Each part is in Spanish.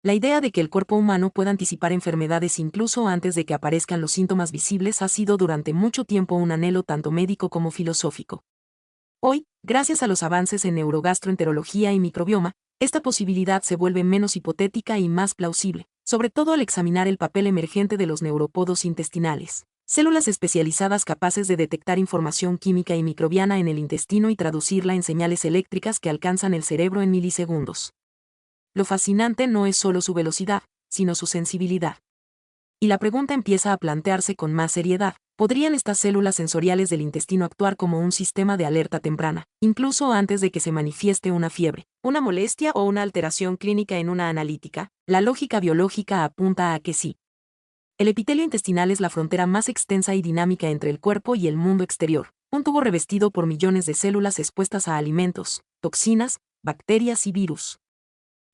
La idea de que el cuerpo humano pueda anticipar enfermedades incluso antes de que aparezcan los síntomas visibles ha sido durante mucho tiempo un anhelo tanto médico como filosófico. Hoy, gracias a los avances en neurogastroenterología y microbioma, esta posibilidad se vuelve menos hipotética y más plausible, sobre todo al examinar el papel emergente de los neurópodos intestinales, células especializadas capaces de detectar información química y microbiana en el intestino y traducirla en señales eléctricas que alcanzan el cerebro en milisegundos. Lo fascinante no es solo su velocidad, sino su sensibilidad. Y la pregunta empieza a plantearse con más seriedad: ¿podrían estas células sensoriales del intestino actuar como un sistema de alerta temprana, incluso antes de que se manifieste una fiebre, una molestia o una alteración clínica en una analítica? La lógica biológica apunta a que sí. El epitelio intestinal es la frontera más extensa y dinámica entre el cuerpo y el mundo exterior, un tubo revestido por millones de células expuestas a alimentos, toxinas, bacterias y virus.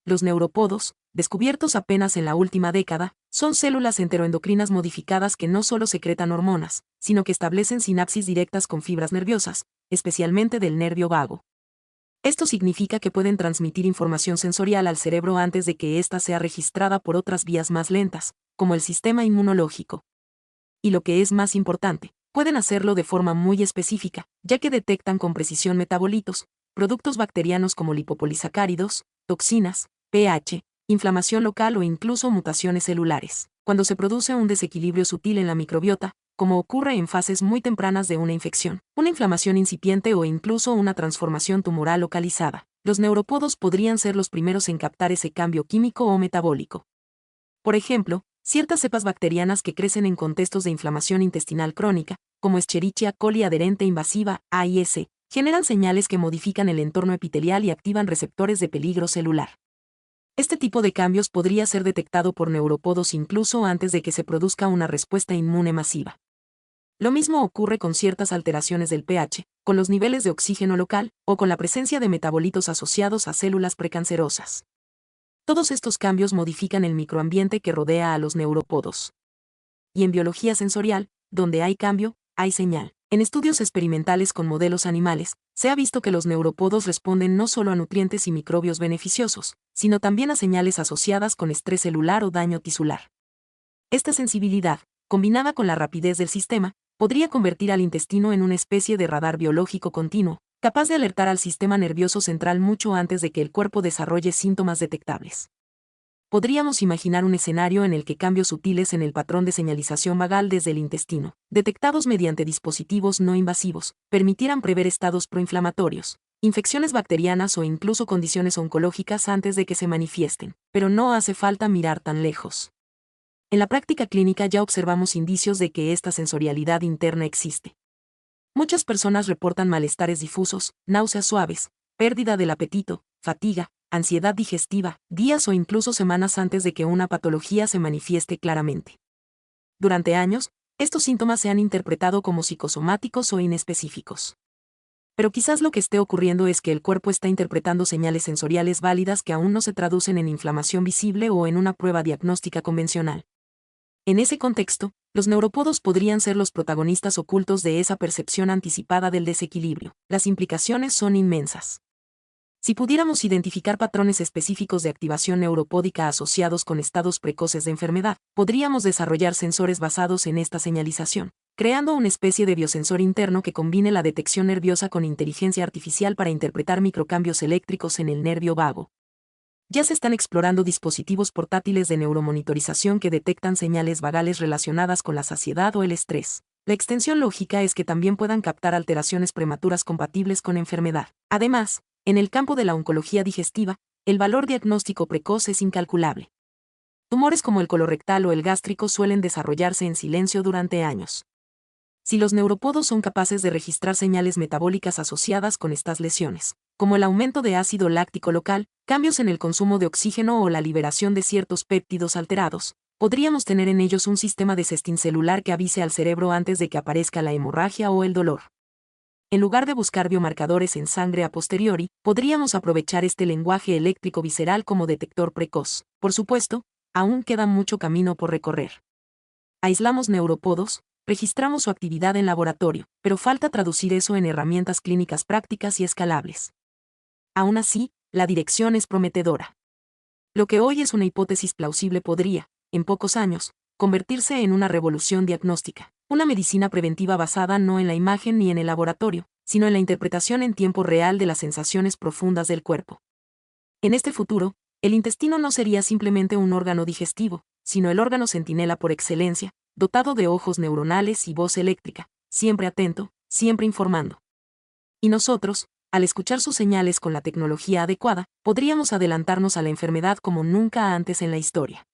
Los neurópodos, descubiertos apenas en la última década, son células enteroendocrinas modificadas que no solo secretan hormonas, sino que establecen sinapsis directas con fibras nerviosas, especialmente del nervio vago. Esto significa que pueden transmitir información sensorial al cerebro antes de que ésta sea registrada por otras vías más lentas, como el sistema inmunológico. Y lo que es más importante, pueden hacerlo de forma muy específica, ya que detectan con precisión metabolitos, productos bacterianos como lipopolisacáridos, toxinas, pH, inflamación local o incluso mutaciones celulares. Cuando se produce un desequilibrio sutil en la microbiota, como ocurre en fases muy tempranas de una infección, una inflamación incipiente o incluso una transformación tumoral localizada, los neurópodos podrían ser los primeros en captar ese cambio químico o metabólico. Por ejemplo, ciertas cepas bacterianas que crecen en contextos de inflamación intestinal crónica, como Escherichia coli adherente invasiva, AIS, generan señales que modifican el entorno epitelial y activan receptores de peligro celular. Este tipo de cambios podría ser detectado por neurópodos incluso antes de que se produzca una respuesta inmune masiva. Lo mismo ocurre con ciertas alteraciones del pH, con los niveles de oxígeno local, o con la presencia de metabolitos asociados a células precancerosas. Todos estos cambios modifican el microambiente que rodea a los neurópodos. Y en biología sensorial, donde hay cambio, hay señal. En estudios experimentales con modelos animales, se ha visto que los neurópodos responden no solo a nutrientes y microbios beneficiosos, sino también a señales asociadas con estrés celular o daño tisular. Esta sensibilidad, combinada con la rapidez del sistema, podría convertir al intestino en una especie de radar biológico continuo, capaz de alertar al sistema nervioso central mucho antes de que el cuerpo desarrolle síntomas detectables. Podríamos imaginar un escenario en el que cambios sutiles en el patrón de señalización vagal desde el intestino, detectados mediante dispositivos no invasivos, permitieran prever estados proinflamatorios, infecciones bacterianas o incluso condiciones oncológicas antes de que se manifiesten, pero no hace falta mirar tan lejos. En la práctica clínica ya observamos indicios de que esta sensorialidad interna existe. Muchas personas reportan malestares difusos, náuseas suaves, pérdida del apetito, fatiga, ansiedad digestiva, días o incluso semanas antes de que una patología se manifieste claramente. Durante años, estos síntomas se han interpretado como psicosomáticos o inespecíficos. Pero quizás lo que esté ocurriendo es que el cuerpo está interpretando señales sensoriales válidas que aún no se traducen en inflamación visible o en una prueba diagnóstica convencional. En ese contexto, los neurópodos podrían ser los protagonistas ocultos de esa percepción anticipada del desequilibrio. Las implicaciones son inmensas. Si pudiéramos identificar patrones específicos de activación neuropódica asociados con estados precoces de enfermedad, podríamos desarrollar sensores basados en esta señalización, creando una especie de biosensor interno que combine la detección nerviosa con inteligencia artificial para interpretar microcambios eléctricos en el nervio vago. Ya se están explorando dispositivos portátiles de neuromonitorización que detectan señales vagales relacionadas con la saciedad o el estrés. La extensión lógica es que también puedan captar alteraciones prematuras compatibles con enfermedad. Además, en el campo de la oncología digestiva, el valor diagnóstico precoz es incalculable. Tumores como el colorectal o el gástrico suelen desarrollarse en silencio durante años. Si los neurópodos son capaces de registrar señales metabólicas asociadas con estas lesiones, como el aumento de ácido láctico local, cambios en el consumo de oxígeno o la liberación de ciertos péptidos alterados, podríamos tener en ellos un sistema de cestín celular que avise al cerebro antes de que aparezca la hemorragia o el dolor. En lugar de buscar biomarcadores en sangre a posteriori, podríamos aprovechar este lenguaje eléctrico visceral como detector precoz. Por supuesto, aún queda mucho camino por recorrer. Aislamos neurópodos, registramos su actividad en laboratorio, pero falta traducir eso en herramientas clínicas prácticas y escalables. Aún así, la dirección es prometedora. Lo que hoy es una hipótesis plausible podría, en pocos años, convertirse en una revolución diagnóstica, una medicina preventiva basada no en la imagen ni en el laboratorio, sino en la interpretación en tiempo real de las sensaciones profundas del cuerpo. En este futuro, el intestino no sería simplemente un órgano digestivo, sino el órgano centinela por excelencia, dotado de ojos neuronales y voz eléctrica, siempre atento, siempre informando. Y nosotros, al escuchar sus señales con la tecnología adecuada, podríamos adelantarnos a la enfermedad como nunca antes en la historia.